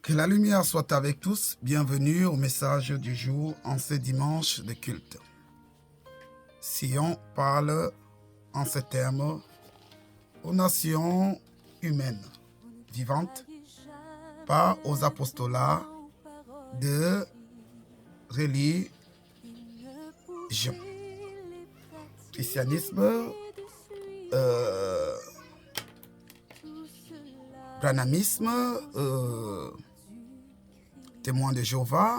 Que la lumière soit avec tous. Bienvenue au message du jour en ce dimanche de culte. Si on parle en ces termes aux nations humaines vivantes, pas aux apostolats de religion. Christianisme, branhamisme, témoins de Jéhovah,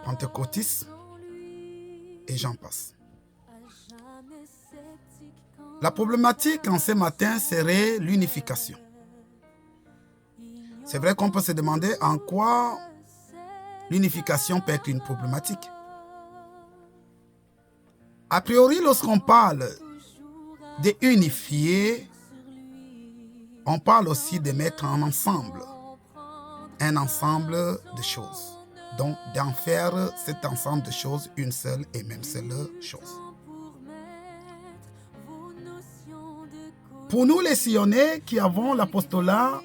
pentecôtisme, et j'en passe. La problématique en ce matin serait l'unification. C'est vrai qu'on peut se demander en quoi l'unification peut être une problématique. A priori, lorsqu'on parle d'unifier, on parle aussi de mettre en ensemble un ensemble de choses. Donc, d'en faire cet ensemble de choses une seule et même seule chose. Pour nous, les sillonnés qui avons l'apostolat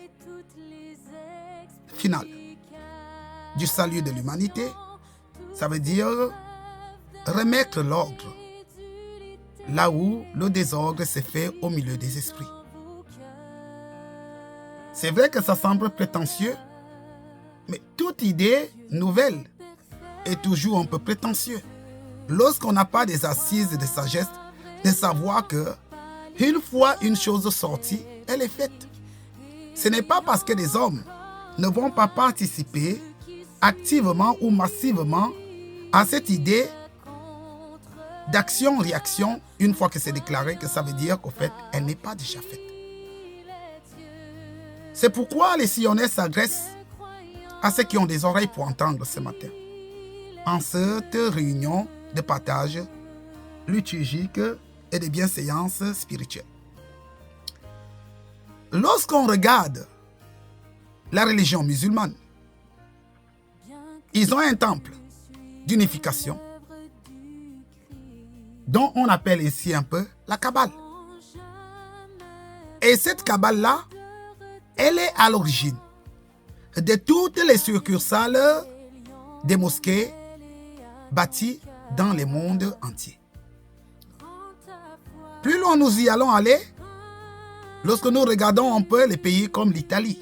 final du salut de l'humanité, ça veut dire remettre l'ordre là où le désordre s'est fait au milieu des esprits. C'est vrai que ça semble prétentieux, mais toute idée nouvelle est toujours un peu prétentieux. Lorsqu'on n'a pas des assises de sagesse, de savoir que une fois une chose sortie, elle est faite. Ce n'est pas parce que les hommes ne vont pas participer activement ou massivement à cette idée d'action-réaction une fois que c'est déclaré que ça veut dire qu'au fait, elle n'est pas déjà faite. C'est pourquoi les sillonnais s'adressent à ceux qui ont des oreilles pour entendre ce matin, en cette réunion de partage liturgique et de bienséance spirituelle. Lorsqu'on regarde la religion musulmane, ils ont un temple d'unification dont on appelle ici un peu la Kabbale. Et cette Kabbale-là, elle est à l'origine de toutes les succursales des mosquées bâties dans le monde entier. Plus loin nous y allons aller, lorsque nous regardons un peu les pays comme l'Italie.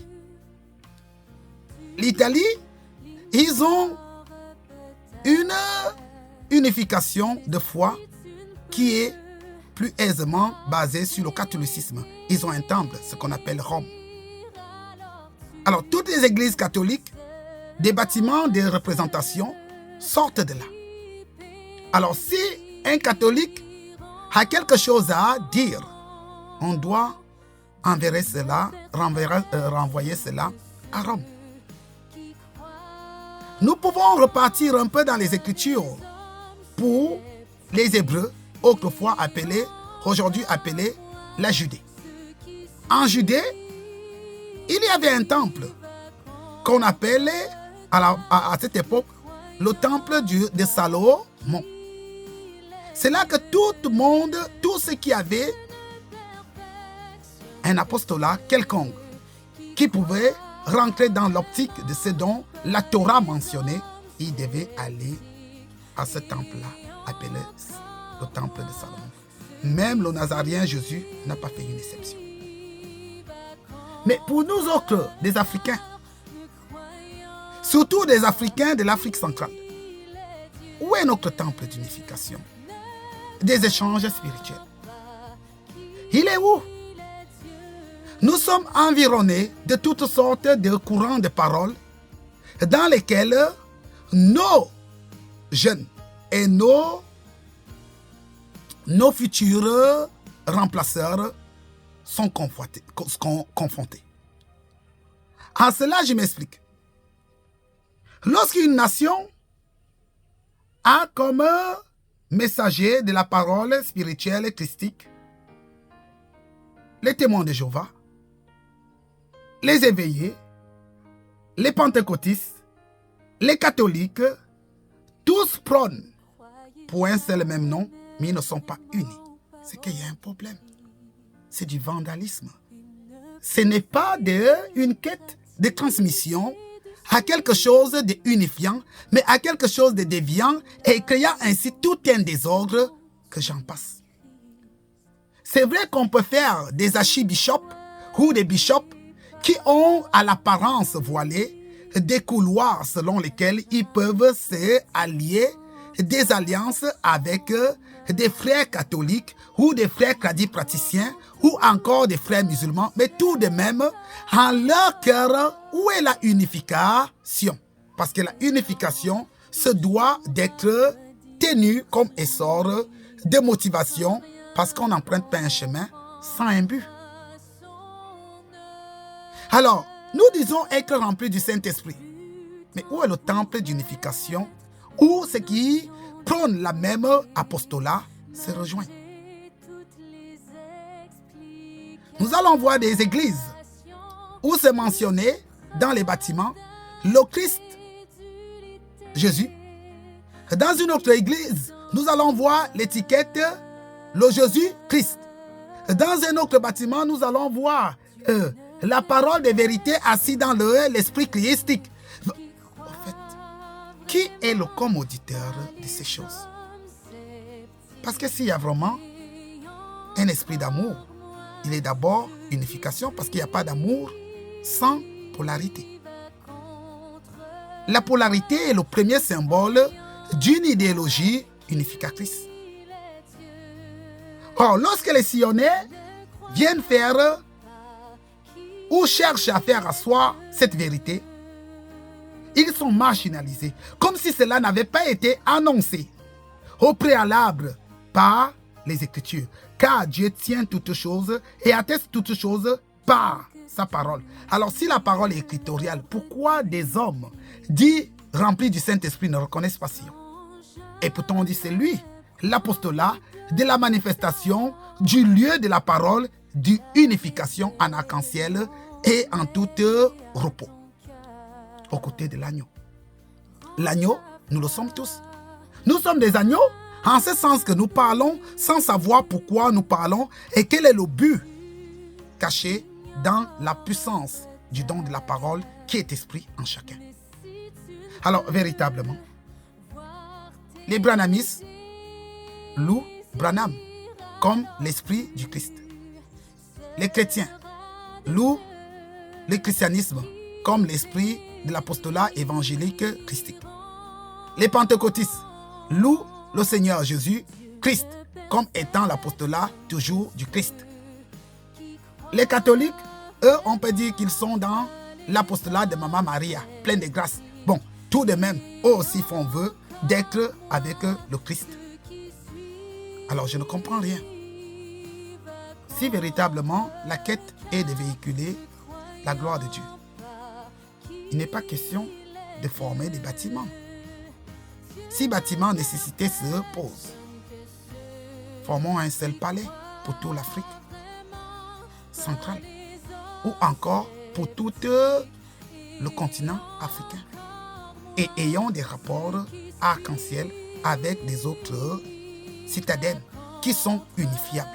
L'Italie, ils ont une unification de foi qui est plus aisément basée sur le catholicisme. Ils ont un temple, ce qu'on appelle Rome. Alors, toutes les églises catholiques, des bâtiments de représentation sortent de là. Alors, si un catholique a quelque chose à dire, on doit renvoyer cela à Rome. Nous pouvons repartir un peu dans les Écritures pour les Hébreux, autrefois appelés, aujourd'hui appelés la Judée. En Judée, il y avait un temple qu'on appelait à cette époque le temple de Salomon. C'est là que tout le monde, tous ceux qui avaient un apostolat quelconque, qui pouvait rentrer dans l'optique de ce dont la Torah mentionnait, ils devaient aller à ce temple-là, appelé le temple de Salomon. Même le Nazarien Jésus n'a pas fait une exception. Mais pour nous autres, des Africains, surtout des Africains de l'Afrique centrale, où est notre temple d'unification, des échanges spirituels? Il est où? Nous sommes environnés de toutes sortes de courants de paroles dans lesquels nos jeunes et nos futurs remplaceurs sont confrontés. En cela, je m'explique. Lorsqu'une nation a comme messager de la parole spirituelle et christique les témoins de Jéhovah, les éveillés, les pentecôtistes, les catholiques, tous prônent pour un seul et même nom, mais ils ne sont pas unis. C'est qu'il y a un problème. C'est du vandalisme. ce n'est pas une quête de transmission à quelque chose d'unifiant, mais à quelque chose de déviant et créant ainsi tout un désordre que j'en passe. C'est vrai qu'on peut faire des archibishops ou des bishops qui ont à l'apparence voilée des couloirs selon lesquels ils peuvent se allier des alliances avec des frères catholiques ou des frères praticiens ou encore des frères musulmans, mais tout de même, en leur cœur, où est la unification? Parce que la unification se doit d'être tenue comme essor de motivation, parce qu'on n'emprunte pas un chemin sans un but. Alors, nous disons être remplis du Saint-Esprit. Mais où est le temple d'unification où ceux qui prônent la même apostolat se rejoignent? Nous allons voir des églises où c'est mentionné dans les bâtiments le Christ, Jésus. Dans une autre église, nous allons voir l'étiquette le Jésus-Christ. Dans un autre bâtiment, nous allons voir la parole de vérité assise dans l'esprit christique. En fait, qui est le commoditeur de ces choses? Parce que s'il y a vraiment un esprit d'amour, il est d'abord unification, parce qu'il n'y a pas d'amour sans polarité. La polarité est le premier symbole d'une idéologie unificatrice. Or, lorsque les Sillonnais viennent faire ou cherchent à faire asseoir cette vérité, ils sont marginalisés, comme si cela n'avait pas été annoncé au préalable par les Écritures. Car Dieu tient toutes choses et atteste toutes choses par sa parole. Alors, si la parole est écritoriale, pourquoi des hommes dits remplis du Saint-Esprit ne reconnaissent pas Sion? Et pourtant, on dit c'est lui, l'apostolat de la manifestation du lieu de la parole, d'unification en arc-en-ciel et en tout repos, aux côtés de l'agneau. L'agneau, nous le sommes tous. Nous sommes des agneaux, en ce sens que nous parlons sans savoir pourquoi nous parlons et quel est le but caché dans la puissance du don de la parole qui est esprit en chacun. Alors, véritablement, les Branhamistes louent Branham comme l'esprit du Christ. Les chrétiens louent le christianisme comme l'esprit de l'apostolat évangélique christique. Les pentecôtistes louent le Seigneur Jésus, Christ, comme étant l'apostolat toujours du Christ. Les catholiques, eux, on peut dire qu'ils sont dans l'apostolat de Maman Maria, plein de grâce. Bon, tout de même, eux aussi font vœu d'être avec le Christ. Alors, je ne comprends rien. Si véritablement la quête est de véhiculer la gloire de Dieu, il n'est pas question de former des bâtiments. Si bâtiments nécessités se posent, formons un seul palais pour toute l'Afrique centrale ou encore pour tout le continent africain et ayons des rapports arc-en-ciel avec des autres citadines qui sont unifiables,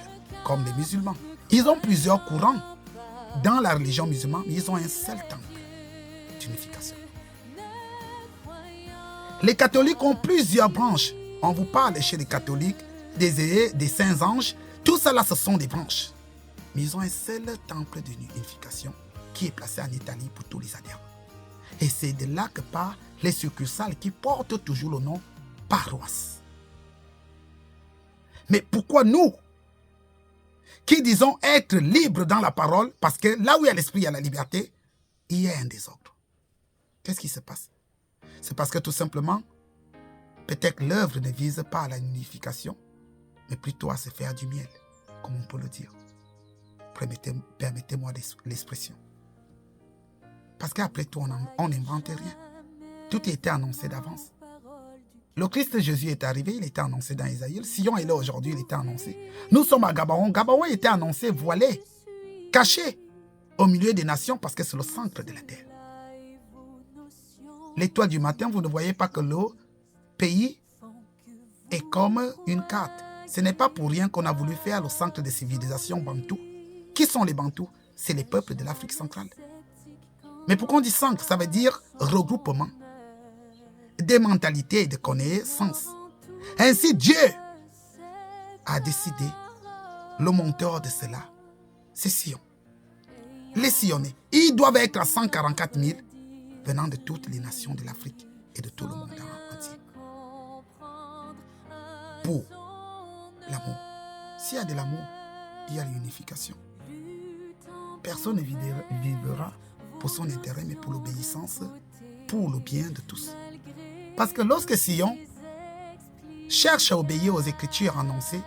comme les musulmans. Ils ont plusieurs courants dans la religion musulmane, mais ils ont un seul temple d'unification. Les catholiques ont plusieurs branches. On vous parle chez les catholiques des saints anges. Tout ça là, ce sont des branches. Mais ils ont un seul temple d'unification qui est placé en Italie pour tous les adhérents. Et c'est de là que partent les succursales qui portent toujours le nom paroisse. Mais pourquoi nous, qui disons être libres dans la parole, parce que là où il y a l'esprit, il y a la liberté, il y a un désordre. Qu'est-ce qui se passe? C'est parce que tout simplement, peut-être l'œuvre ne vise pas à la unification, mais plutôt à se faire du miel, comme on peut le dire. Permettez-moi l'expression. Parce qu'après tout, on n'invente rien. Tout était annoncé d'avance. Le Christ Jésus est arrivé, il était annoncé dans Isaïe. Sion est là aujourd'hui, il était annoncé. Nous sommes à Gabaon. Gabaon était annoncé, voilé, caché au milieu des nations parce que c'est le centre de la terre. L'étoile du matin, vous ne voyez pas que le pays est comme une carte. Ce n'est pas pour rien qu'on a voulu faire le centre de civilisation bantou. Qui sont les Bantous? c'est les peuples de l'Afrique centrale. Mais pourquoi on dit centre? Ça veut dire regroupement des mentalités et des connaissances. Ainsi, Dieu a décidé, le monteur de cela, c'est Sion. Les Sionnais, ils doivent être à 144 000 venant de toutes les nations de l'Afrique et de tout le monde entier. Pour l'amour. S'il y a de l'amour, il y a l'unification. Personne ne vivra pour son intérêt, mais pour l'obéissance, pour le bien de tous. Parce que lorsque Sion cherche à obéir aux Écritures annoncées,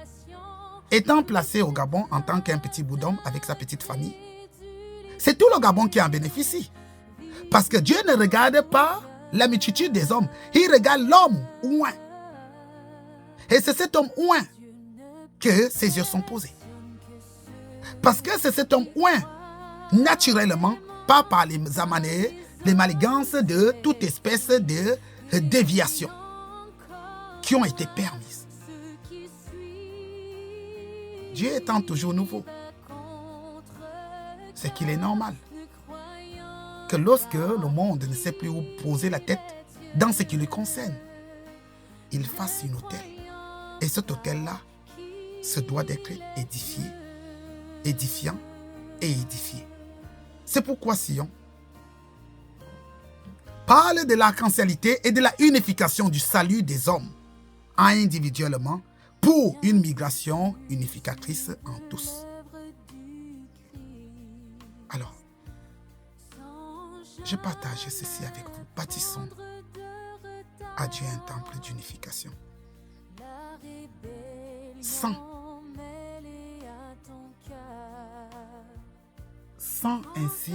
étant placé au Gabon en tant qu'un petit bout d'homme avec sa petite famille, c'est tout le Gabon qui en bénéficie. Parce que Dieu ne regarde pas la multitude des hommes, il regarde l'homme oint. Et c'est cet homme oint que ses yeux sont posés. Parce que c'est cet homme oint, naturellement, pas par les amanés, les manigances de toute espèce de déviation qui ont été permises. Dieu étant toujours nouveau, c'est qu'il est normal que lorsque le monde ne sait plus où poser la tête dans ce qui lui concerne, il fasse une autel. Et cet autel-là se doit d'être édifié, édifiant et édifié. C'est pourquoi Sion parle de l'arc-en-cialité et de la unification du salut des hommes individuellement pour une migration unificatrice en tous. Alors, je partage ceci avec vous. Bâtissons à Dieu un temple d'unification. Sans ainsi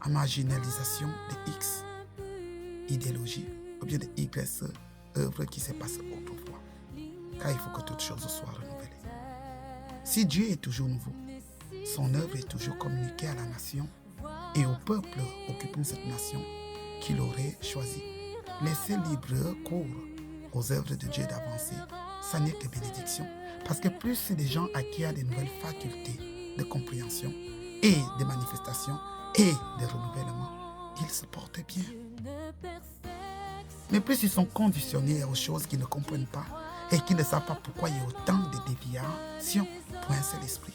à marginalisation de X idéologie ou bien de Y œuvre qui s'est passée autrefois. Car il faut que toutes choses soient renouvelées. Si Dieu est toujours nouveau, son œuvre est toujours communiquée à la nation et au peuple occupant cette nation qu'il aurait choisi. Laissez libre cours aux œuvres de Dieu d'avancer. Ça n'est que bénédiction. Parce que plus les gens acquièrent de nouvelles facultés de compréhension et de manifestation et de renouvellement, ils se portent bien. Mais plus ils sont conditionnés aux choses qu'ils ne comprennent pas et qu'ils ne savent pas pourquoi il y a autant de déviations pour un seul esprit.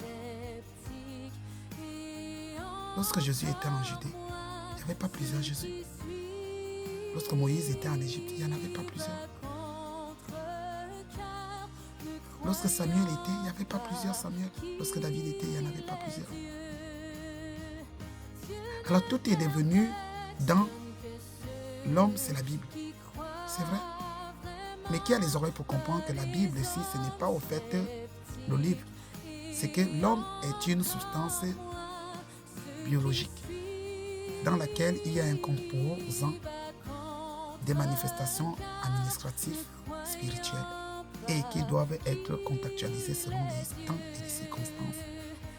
Lorsque Jésus était en Judée, il n'y avait pas plusieurs Jésus. Lorsque Moïse était en Égypte, il n'y en avait pas plusieurs. Lorsque Samuel était, il n'y avait pas plusieurs Samuel. Lorsque David était, il n'y en avait pas plusieurs. Alors tout est devenu dans l'homme, c'est la Bible. C'est vrai. Mais qui a les oreilles pour comprendre que la Bible ici, ce n'est pas au fait le livre. C'est que l'homme est une substance biologique dans laquelle il y a un composant des manifestations administratives, spirituelles et qui doivent être contextualisées selon les temps et les circonstances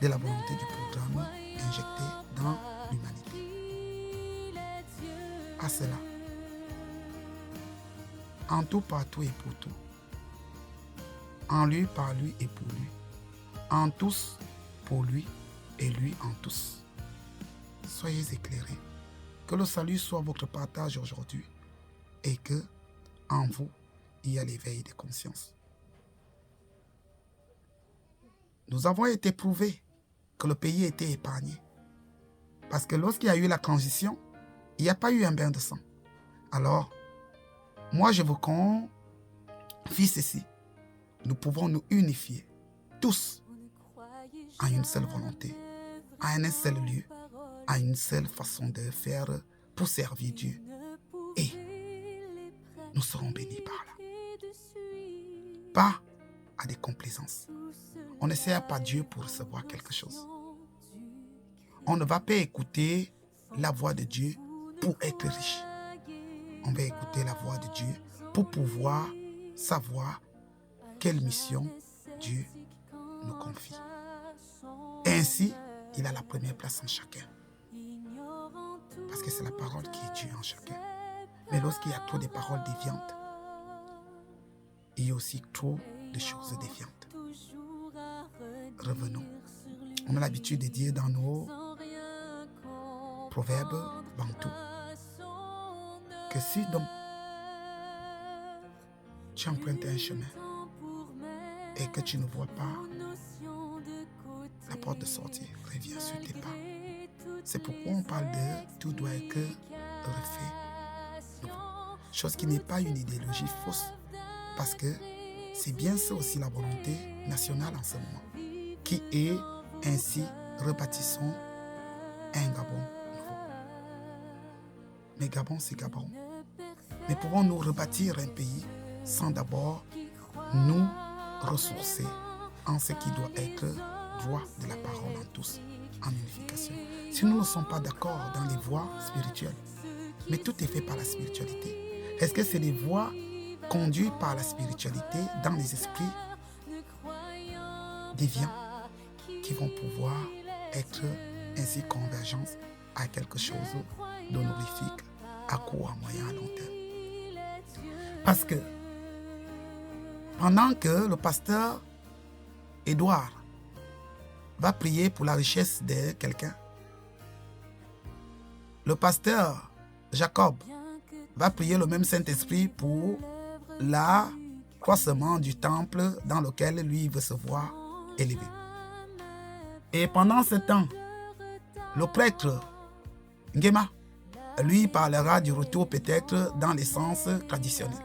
de la volonté du programme injecté dans l'humanité. À cela, en tout, partout et pour tout, en lui, par lui et pour lui, en tous, pour lui et lui en tous. Soyez éclairés, que le salut soit votre partage aujourd'hui et que, en vous, il y a l'éveil de conscience. Nous avons été prouvés que le pays était épargné. Parce que lorsqu'il y a eu la transition, il n'y a pas eu un bain de sang. Alors, moi je vous confie ceci. Nous pouvons nous unifier, tous, à une seule volonté, à un seul lieu, à une seule façon de faire pour servir Dieu. Et nous serons bénis par là. Pas à des complaisances. On ne sert pas Dieu pour recevoir quelque chose. On ne va pas écouter la voix de Dieu pour être riche. On va écouter la voix de Dieu pour pouvoir savoir quelle mission Dieu nous confie. Ainsi, il a la première place en chacun. Parce que c'est la parole qui est Dieu en chacun. Mais lorsqu'il y a trop de paroles déviantes, il y a aussi trop de choses déviantes. Revenons On a l'habitude de dire dans nos proverbes bantous que si donc tu empruntes un chemin et que tu ne vois pas la porte de sortie, reviens sur tes pas. C'est pourquoi on parle de tout doit être refait nouveau. Chose qui n'est pas une idéologie fausse, parce que c'est bien ça aussi la volonté nationale en ce moment, qui est ainsi rebâtissons un Gabon nouveau. Mais Gabon, c'est Gabon. Mais pouvons-nous rebâtir un pays sans d'abord nous ressourcer en ce qui doit être voie de la parole en tous, en unification. Si nous ne sommes pas d'accord dans les voies spirituelles, mais tout est fait par la spiritualité, est-ce que c'est les voies conduites par la spiritualité dans les esprits déviants qui vont pouvoir être ainsi convergence à quelque chose d'honorifique à court, à moyen, à long terme? Parce que pendant que le pasteur Édouard va prier pour la richesse de quelqu'un, le pasteur Jacob va prier le même Saint-Esprit pour l'accroissement du temple dans lequel lui veut se voir élevé. Et pendant ce temps, le prêtre Nguema, lui parlera du retour peut-être dans les sens traditionnels.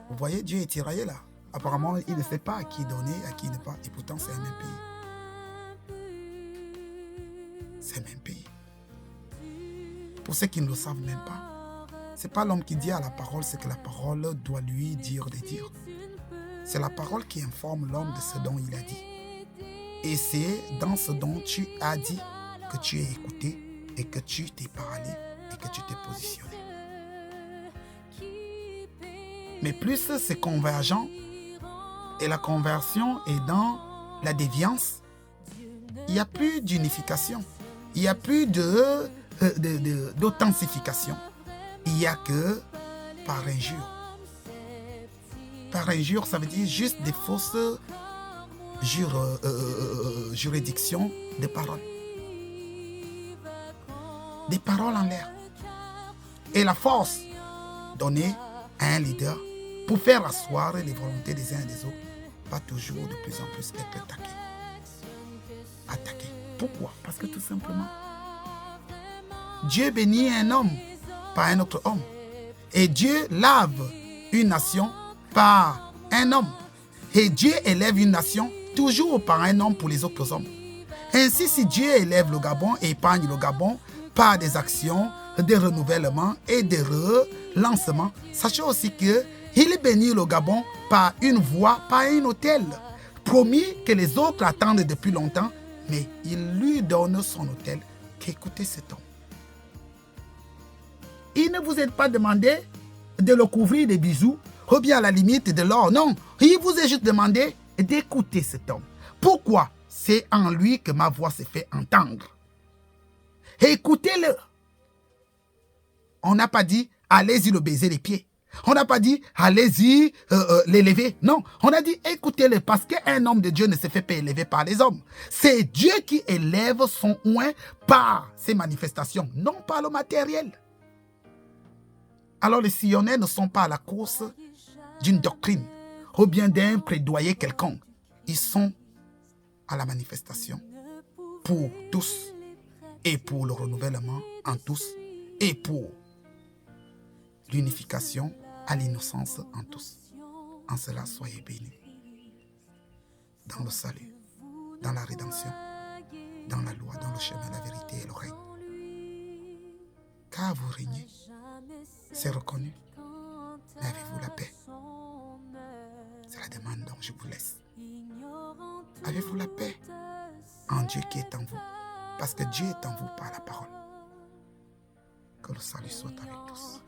Vous voyez, Dieu est tiraillé là. Apparemment, il ne sait pas à qui donner, à qui ne pas. Et pourtant, c'est un même pays. C'est un même pays. Pour ceux qui ne le savent même pas, ce n'est pas l'homme qui dit à la parole ce que la parole doit lui dire de dire. C'est la parole qui informe l'homme de ce dont il a dit. Et c'est dans ce dont tu as dit que tu es écouté et que tu t'es parlé et que tu t'es positionné. Mais plus c'est convergent et la conversion est dans la déviance, il n'y a plus d'unification, il n'y a plus d'authentification. Il n'y a que par injure. Par injure, ça veut dire juste des fausses juridictions de paroles. Des paroles en l'air. Et la force donnée à un leader pour faire asseoir les volontés des uns et des autres va toujours de plus en plus être attaqué. Pourquoi? Parce que tout simplement, Dieu bénit un homme par un autre homme. Et Dieu lave une nation par un homme. Et Dieu élève une nation toujours par un homme pour les autres hommes. Ainsi, si Dieu élève le Gabon et épargne le Gabon par des actions de renouvellement et de relancement, sachez aussi qu'il bénit le Gabon par une voie, par un hôtel, promis que les autres attendent depuis longtemps, mais il lui donne son hôtel. Qu'écoutez cet homme. Il ne vous est pas demandé de le couvrir de bijoux ou bien à la limite de l'or. Non, il vous est juste demandé d'écouter cet homme. Pourquoi? C'est en lui que ma voix se fait entendre. Écoutez-le. On n'a pas dit allez-y le baiser les pieds. On n'a pas dit allez-y l'élever. Non, on a dit écoutez-le parce qu'un homme de Dieu ne se fait pas élever par les hommes. C'est Dieu qui élève son oint par ses manifestations, non par le matériel. Alors les Sillonnais ne sont pas à la course d'une doctrine ou bien d'un plaidoyer quelconque. Ils sont à la manifestation pour tous et pour le renouvellement en tous et pour l'unification à l'innocence en tous. En cela, soyez bénis. Dans le salut, dans la rédemption, dans la loi, dans le chemin, la vérité et le règne. Car vous régnez, c'est reconnu. Mais avez-vous la paix? C'est la demande dont je vous laisse. Avez-vous la paix en Dieu qui est en vous? Parce que Dieu est en vous par la parole. Que le salut soit avec tous.